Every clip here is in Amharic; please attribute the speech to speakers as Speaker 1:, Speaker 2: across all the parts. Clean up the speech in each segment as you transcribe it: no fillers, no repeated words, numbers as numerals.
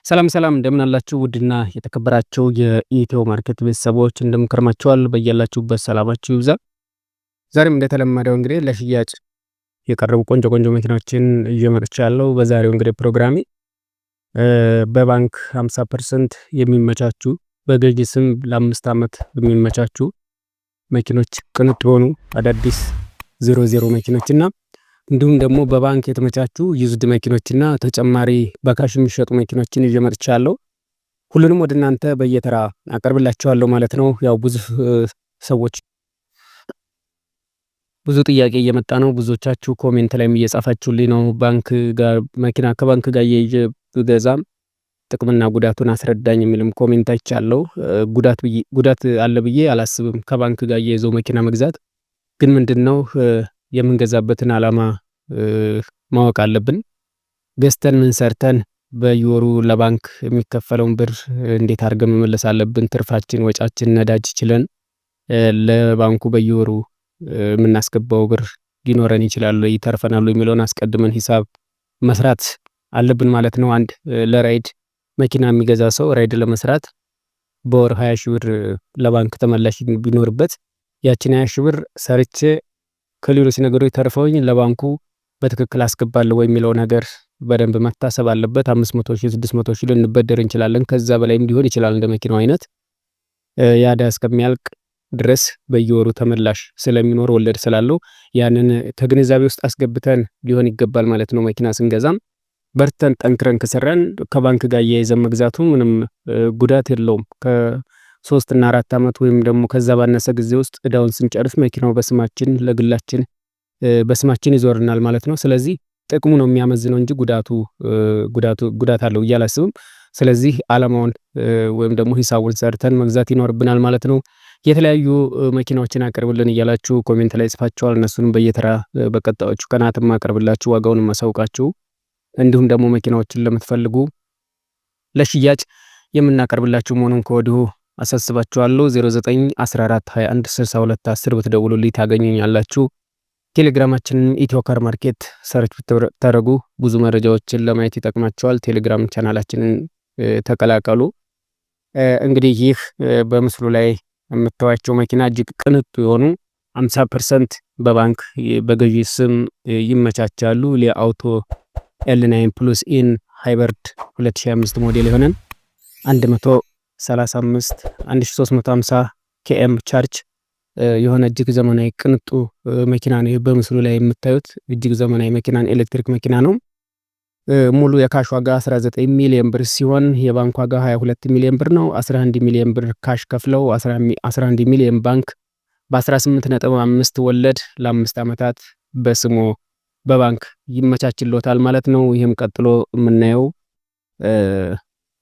Speaker 1: ሰላም ሰላም እንደምን አላችሁ? ውድና የተከበራችሁ የኢትዮ ማርኬት ቤተሰቦች እንደምን ከርማችኋል? በያላችሁበት ሰላማችሁ ይብዛ። ዛሬም እንደተለመደው እንግዲህ ለሽያጭ የቀረቡ ቆንጆ መኪናዎችን ይዤ መጥቻለሁ። በዛሬው እንግዲህ ፕሮግራሜ በባንክ 50% የሚመቻቹ በገዢ ስም ለ5 ዓመት የሚመቻቹ መኪኖች ቅንጡ የሆኑ አዳዲስ 00 መኪኖችና እንዲሁም ደግሞ በባንክ የተመቻቹ ዩዝድ መኪኖችና ተጨማሪ በካሽ የሚሸጡ መኪኖችን ይዤ መጥቻለሁ። ሁሉንም ወደ እናንተ በየተራ አቀርብላችኋለሁ ማለት ነው። ያው ብዙ ጥያቄ እየመጣ ነው። ብዙዎቻችሁ ኮሜንት ላይም እየጻፋችሁልኝ ነው። ባንክ ጋር መኪና ከባንክ ጋር ብገዛም ጥቅምና ጉዳቱን አስረዳኝ የሚልም ኮሜንት አይቻለሁ። ጉዳት አለ ብዬ አላስብም። ከባንክ ጋር የይዘው መኪና መግዛት ግን ምንድነው የምንገዛበትን ዓላማ ማወቅ አለብን። ገዝተን ምን ሰርተን በየወሩ ለባንክ የሚከፈለውን ብር እንዴት አድርገን መመለስ አለብን? ትርፋችን፣ ወጫችን፣ ነዳጅ ችለን ለባንኩ በየወሩ የምናስገባው ብር ሊኖረን ይችላል ወይ ይተርፈናል የሚለውን አስቀድመን ሂሳብ መስራት አለብን ማለት ነው። አንድ ለራይድ መኪና የሚገዛ ሰው ራይድ ለመስራት በወር 20 ሺህ ብር ለባንክ ተመላሽ ቢኖርበት ያችን 20 ሺህ ብር ሰርቼ ከሌሎች ነገሮች ተርፈውኝ ለባንኩ በትክክል አስገባለሁ ወይ የሚለው ነገር በደንብ መታሰብ አለበት። 500 ሺህ 600 ሺህ ልንበደር እንችላለን። ከዛ በላይም ሊሆን ይችላል እንደ መኪናው አይነት። ያዳ እስከሚያልቅ ድረስ በየወሩ ተመላሽ ስለሚኖር ወለድ ስላለው ያንን ከግንዛቤ ውስጥ አስገብተን ሊሆን ይገባል ማለት ነው። መኪና ስንገዛም በርተን ጠንክረን ከሰራን ከባንክ ጋር የይዘን መግዛቱ ምንም ጉዳት የለውም። ከ3 እና 4 ዓመት ወይም ደግሞ ከዛ ባነሰ ጊዜ ውስጥ እዳውን ስንጨርስ መኪናው በስማችን ለግላችን በስማችን ይዞርናል ማለት ነው። ስለዚህ ጥቅሙ ነው የሚያመዝነው እንጂ ጉዳት አለው እያላስብም። ስለዚህ ዓላማውን ወይም ደግሞ ሂሳቡን ሰርተን መግዛት ይኖርብናል ማለት ነው። የተለያዩ መኪናዎችን አቀርብልን እያላችሁ ኮሜንት ላይ ጽፋችኋል። እነሱንም በየተራ በቀጣዮቹ ቀናትም አቀርብላችሁ ዋጋውንም ማሳውቃችሁ፣ እንዲሁም ደግሞ መኪናዎችን ለምትፈልጉ ለሽያጭ የምናቀርብላችሁ መሆኑን ከወዲሁ አሳስባችኋለሁ። 0914216210 በተደውሉልኝ ታገኙኛላችሁ። ቴሌግራማችንን ኢትዮ ካር ማርኬት ሰርች ብታደርጉ ብዙ መረጃዎችን ለማየት ይጠቅማችኋል። ቴሌግራም ቻናላችንን ተቀላቀሉ። እንግዲህ ይህ በምስሉ ላይ የምታዩቸው መኪና እጅግ ቅንጡ የሆኑ 50% በባንክ በገዢ ስም ይመቻቻሉ። ሊአውቶ L9 ፕሉስ ኢን ሃይብሪድ 2005 ሞዴል የሆነን 1350 ኬኤም ቻርጅ የሆነ እጅግ ዘመናዊ ቅንጡ መኪና ነው። በምስሉ ላይ የምታዩት እጅግ ዘመናዊ መኪናን ኤሌክትሪክ መኪና ነው። ሙሉ የካሽ ዋጋ 19 ሚሊዮን ብር ሲሆን የባንክ ዋጋ 22 ሚሊዮን ብር ነው። 11 ሚሊዮን ብር ካሽ ከፍለው 11 ሚሊዮን ባንክ በ18.5 ወለድ ለ5 ዓመታት በስሙ በባንክ ይመቻችሎታል ማለት ነው። ይህም ቀጥሎ የምናየው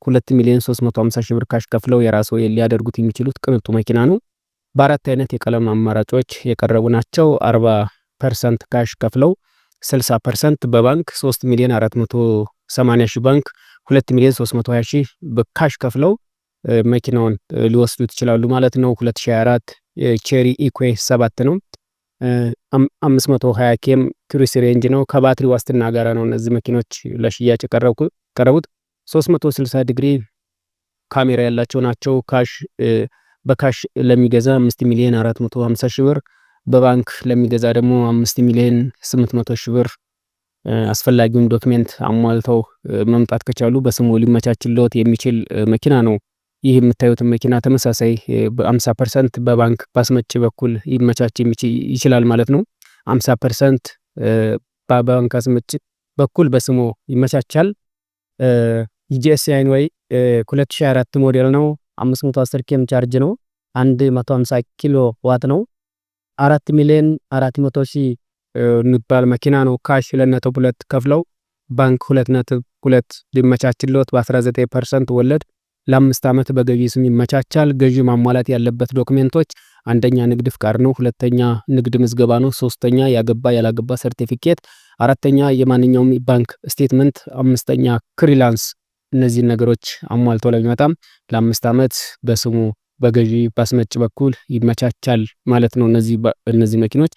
Speaker 1: 2 ሚሊዮን 350 ሺህ ብር ካሽ ከፍለው የራስዎ ሊያደርጉት የሚችሉት ቅንጡ መኪና ነው። በአራት አይነት የቀለም አማራጮች የቀረቡ ናቸው። 40% ካሽ ከፍለው 60% በባንክ 3 ሚሊዮን 480 ሺህ ባንክ 2 ሚሊዮን 320 ሺህ በካሽ ከፍለው መኪናውን ሊወስዱት ይችላሉ ማለት ነው። 2024 ቼሪ ኢኩዌ 7 ነው። 520 ኬም ክሩስ ሬንጅ ነው። ከባትሪ ዋስትና ጋር ነው እነዚህ መኪኖች ለሽያጭ ቀረቡት። 360 ዲግሪ ካሜራ ያላቸው ናቸው። በካሽ ለሚገዛ 5 ሚሊዮን 450 ሺህ ብር፣ በባንክ ለሚገዛ ደግሞ 5 ሚሊዮን 800 ሺህ ብር አስፈላጊውን ዶክሜንት አሟልተው መምጣት ከቻሉ በስሙ ሊመቻችልዎት የሚችል መኪና ነው። ይህ የምታዩት መኪና ተመሳሳይ በ50% በባንክ ባስመጪ በኩል ይመቻች ይችላል ማለት ነው። 50% በባንክ አስመጪ በኩል በስሙ ይመቻቻል። GSI 2024 ሞዴል ነው። 510 ኬም ቻርጅ ነው። 150 ኪሎ ዋት ነው። 4 ሚሊዮን 400 ሺህ ንባል መኪና ነው። ካሽ 2.2 ከፍለው ባንክ 2.2 ሊመቻችልዎት በ19% ወለድ ለ5 ዓመት በገዢ ስም ይመቻቻል። ገዢ ማሟላት ያለበት ዶክሜንቶች አንደኛ ንግድ ፍቃድ ነው። ሁለተኛ ንግድ ምዝገባ ነው። ሶስተኛ ያገባ ያላገባ ሰርቲፊኬት፣ አራተኛ የማንኛውም ባንክ ስቴትመንት፣ አምስተኛ ክሪላንስ። እነዚህ ነገሮች አሟልቶ ለሚመጣም ለ5 ዓመት በስሙ በገዢ ባስመጭ በኩል ይመቻቻል ማለት ነው። እነዚህ መኪኖች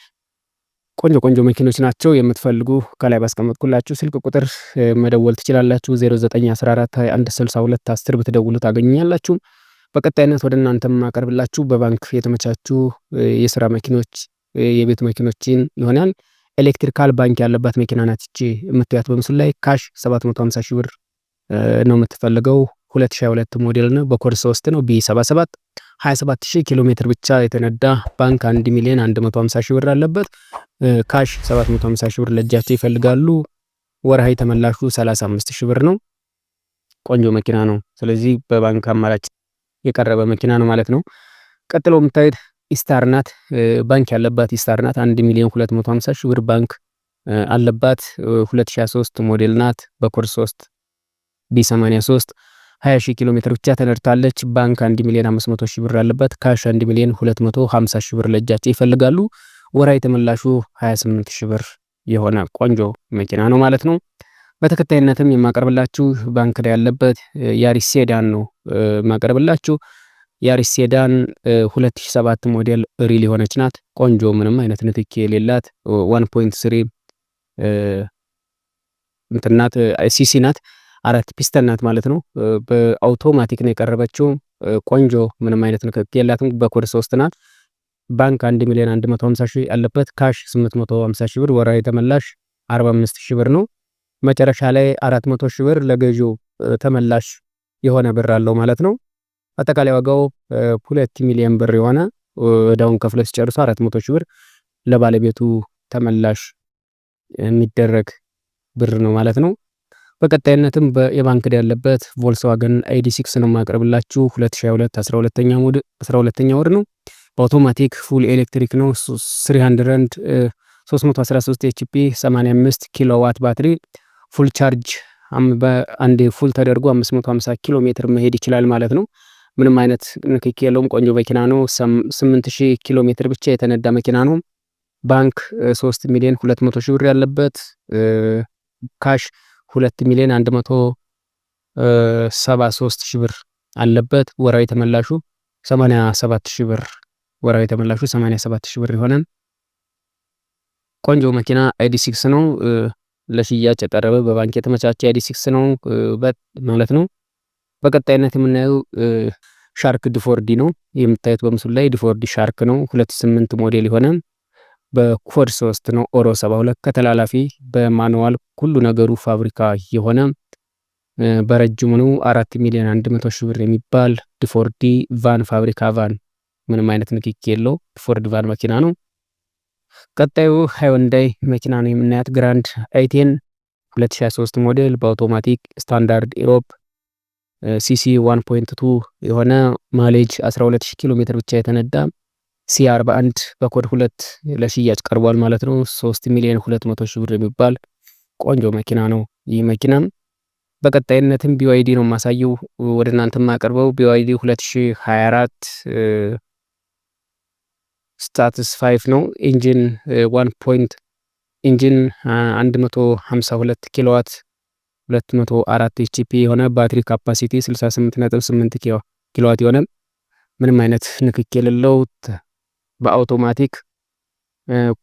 Speaker 1: ቆንጆ መኪኖች ናቸው። የምትፈልጉ ከላይ ባስቀመጥኩላችሁ ስልክ ቁጥር መደወል ትችላላችሁ። 0914216210 ብትደውሉ ታገኙኛላችሁ። በቀጣይነት ወደ እናንተ የማቀርብላችሁ በባንክ የተመቻቹ የስራ መኪኖች፣ የቤት መኪኖችን ይሆናል። ኤሌክትሪካል ባንክ ያለባት መኪና ናት እቺ የምታዩት በምስሉ ላይ። ካሽ 750 ሺህ ብር ነው የምትፈልገው። 2022 ሞዴል ነው። በኮድ 3 ነው። B77 27000 ኪሎ ሜትር ብቻ የተነዳ ባንክ 1,150,000 ሺህ ብር አለበት። ካሽ 750 ሺህ ብር ለእጃቸው ይፈልጋሉ። ወርሃዊ ተመላሹ 35 ሺህ ብር ነው። ቆንጆ መኪና ነው። ስለዚህ በባንክ አማራጭ የቀረበ መኪና ነው ማለት ነው። ቀጥሎ የምታዩት ኢስታር ናት። ባንክ ያለባት ኢስታር ናት። 1,250,000 ሺህ ብር ባንክ አለባት። 2023 ሞዴል ናት። በኮድ 3 B83 20,000 ኪሎ ሜትር ብቻ ተነድታለች። ባንክ 1,500,000 ብር አለበት። ካሽ 1,250,000 ብር ለእጃቸው ይፈልጋሉ። ወራይ ተመላሹ 28,000 ብር የሆነ ቆንጆ መኪና ነው ማለት ነው። በተከታይነትም የማቀርብላችሁ ባንክ ላይ ያለበት ያሪስ ሴዳን ነው የማቀርብላችሁ። ያሪስ ሴዳን 2007 ሞዴል ሪል የሆነች ናት። ቆንጆ ምንም አይነት ንክኪ የሌላት 1.3 እንትናት ሲሲ ናት። 4 ፒስተን ናት ማለት ነው። በአውቶማቲክ ነው የቀረበችው። ቆንጆ ምንም አይነት ንክኪ የላትም። በኮድ 3 ናት። ባንክ 1,150,000 ያለበት። ካሽ 850,000 ብር፣ ወራዊ ተመላሽ 45,000 ብር ነው። መጨረሻ ላይ 400,000 ብር ለገዢው ተመላሽ የሆነ ብር አለው ማለት ነው። አጠቃላይ ዋጋው 2 ሚሊዮን ብር የሆነ ወዳውን ከፍሎ ሲጨርሱ 400,000 ብር ለባለቤቱ ተመላሽ የሚደረግ ብር ነው ማለት ነው። በቀጣይነትም የባንክ ዕዳ ያለበት ቮልክስዋገን ID6 ነው የማቀርብላችሁ። 2022 12ኛ ወር ነው። በአውቶማቲክ ፉል ኤሌክትሪክ ነው። 313 HP 85 ኪሎዋት ባትሪ ፉል ቻርጅ በአንድ ፉል ተደርጎ 550 ኪሎ ሜትር መሄድ ይችላል ማለት ነው። ምንም አይነት ንክኪ የለውም። ቆንጆ መኪና ነው። 8000 ኪሎ ሜትር ብቻ የተነዳ መኪና ነው። ባንክ 3,200,000 ብር ያለበት። ካሽ 2,173,000 ብር አለበት። ወራዊ ተመላሹ 87,000 ብር ወራዊ ተመላሹ 87,000 ብር ይሆናል። ቆንጆ መኪና ID6 ነው። ለሽያጭ የቀረበ በባንክ የተመቻቸ ID6 ነው ማለት ነው። በቀጣይነት የምናየው ሻርክ ዲፎርዲ ነው። የምታዩት በምስሉ ላይ ዲፎርዲ ሻርክ ነው። 2008 ሞዴል የሆነ በኮድ 3 ነው። ኦሮ 72 ከተላላፊ በማኑዋል ሁሉ ነገሩ ፋብሪካ የሆነ በረጅሙ ነው። 4,100,000 ብር የሚባል ዲፎርዲ ቫን ፋብሪካ ቫን ምንም አይነት ንክኪ የለው ዲፎርዲ ቫን መኪና ነው። ቀጣዩ ሃይወንዳይ መኪና ነው የምናያት ግራንድ i10 2023 ሞዴል በአውቶማቲክ ስታንዳርድ ኢሮፕ ሲሲ 1.2 የሆነ ማሌጅ 12,000 ኪሎ ሜትር ብቻ የተነዳ C41 በኮድ 2 ለሽያጭ ቀርቧል ማለት ነው። 3,200,000 ብር የሚባል ቆንጆ መኪና ነው ይህ መኪና። በቀጣይነትም BYD ነው የማሳየው ወደ እናንተ የማቀርበው BYD 2024 ስታትስ 5 ነው። ኢንጂን 152 ኪሎዋት 204 HP የሆነ ባትሪ ካፓሲቲ 68.8 ኪሎዋት የሆነ ምንም አይነት ንክኪ የሌለው በአውቶማቲክ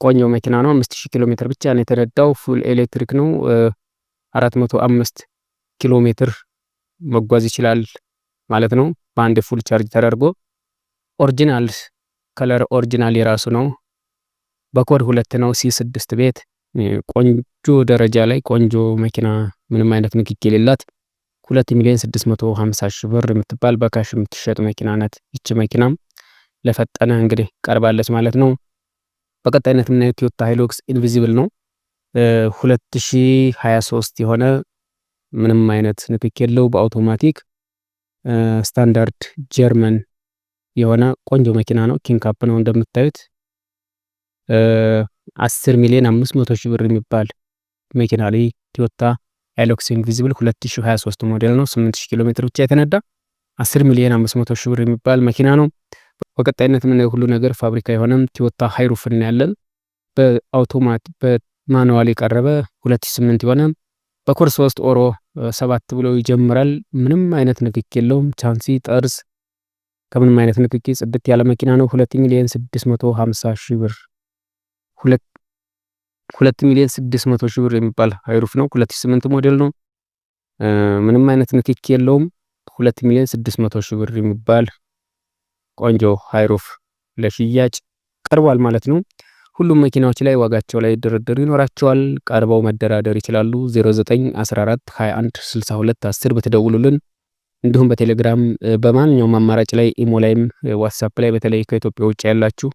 Speaker 1: ቆንጆ መኪና ነው። 5000 ኪሎ ሜትር ብቻ ነው የተነዳው። ፉል ኤሌክትሪክ ነው። 405 ኪሎ ሜትር መጓዝ ይችላል ማለት ነው በአንድ ፉል ቻርጅ ተደርጎ። ኦሪጂናል ከለር ኦሪጂናል የራሱ ነው። በኮድ 2 ነው። C6 ቤት ቆንጆ ደረጃ ላይ ቆንጆ መኪና ምንም አይነት ንክኪ የሌላት 2,650,000 ብር የምትባል በካሽ የምትሸጥ መኪና ናት። ይቺ መኪና ለፈጠነ እንግዲህ ቀርባለች ማለት ነው። በቀጣይነት የምናየው ቶዮታ ሃይሉክስ ኢንቪዚብል ነው። 2023 የሆነ ምንም አይነት ንክኪ የለው በአውቶማቲክ ስታንዳርድ ጀርመን የሆነ ቆንጆ መኪና ነው። ኪንግ ካፕ ነው እንደምታዩት 10,500,000 ብር የሚባል መኪና ላይ ቶዮታ ሃይሉክስ ኢንቪዚብል 2023 ሞዴል ነው። 8000 ኪሎ ሜትር ብቻ የተነዳ 10,500,000 ብር የሚባል መኪና ነው። በቀጣይነት የምናየው ሁሉ ነገር ፋብሪካ የሆነም ቶዮታ ሃይሩፍ እናያለን። በአውቶማቲክ በማኑዋል የቀረበ 2008 የሆነ በኮድ 3 ኦሮ 7 ብሎ ይጀምራል። ምንም አይነት ንክኪ የለውም። ቻንሲ ጠርዝ ከምንም አይነት ንክኪ ጽድት ያለ መኪና ነው። 2,650,000 ብር 2,600,000 ብር የሚባል ሃይሩፍ ነው። 2008 ሞዴል ነው። ምንም አይነት ንክኪ የለውም። 2,600,000 ብር የሚባል ቆንጆ ሃይሩፍ ለሽያጭ ቀርቧል ማለት ነው። ሁሉም መኪናዎች ላይ ዋጋቸው ላይ ድርድር ይኖራቸዋል። ቀርበው መደራደር ይችላሉ። 0914 21 62 10 በተደውሉልን፣ እንዲሁም በቴሌግራም በማንኛውም አማራጭ ላይ ኢሞ ላይም ዋትስአፕ ላይ በተለይ ከኢትዮጵያ ውጭ ያላችሁ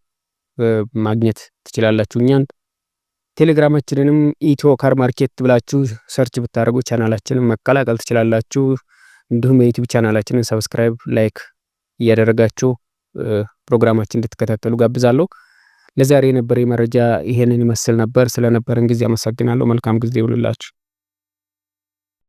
Speaker 1: ማግኘት ትችላላችሁ እኛን። ቴሌግራማችንንም ኢትዮ ካር ማርኬት ብላችሁ ሰርች ብታደርጉ ቻናላችንን መቀላቀል ትችላላችሁ። እንዲሁም የዩቲዩብ ቻናላችንን ሰብስክራይብ፣ ላይክ እያደረጋችሁ ፕሮግራማችን እንድትከታተሉ ጋብዛለሁ። ለዛሬ የነበረ መረጃ ይሄንን ይመስል ነበር። ስለነበረን ጊዜ አመሰግናለሁ። መልካም ጊዜ ይሁንላችሁ።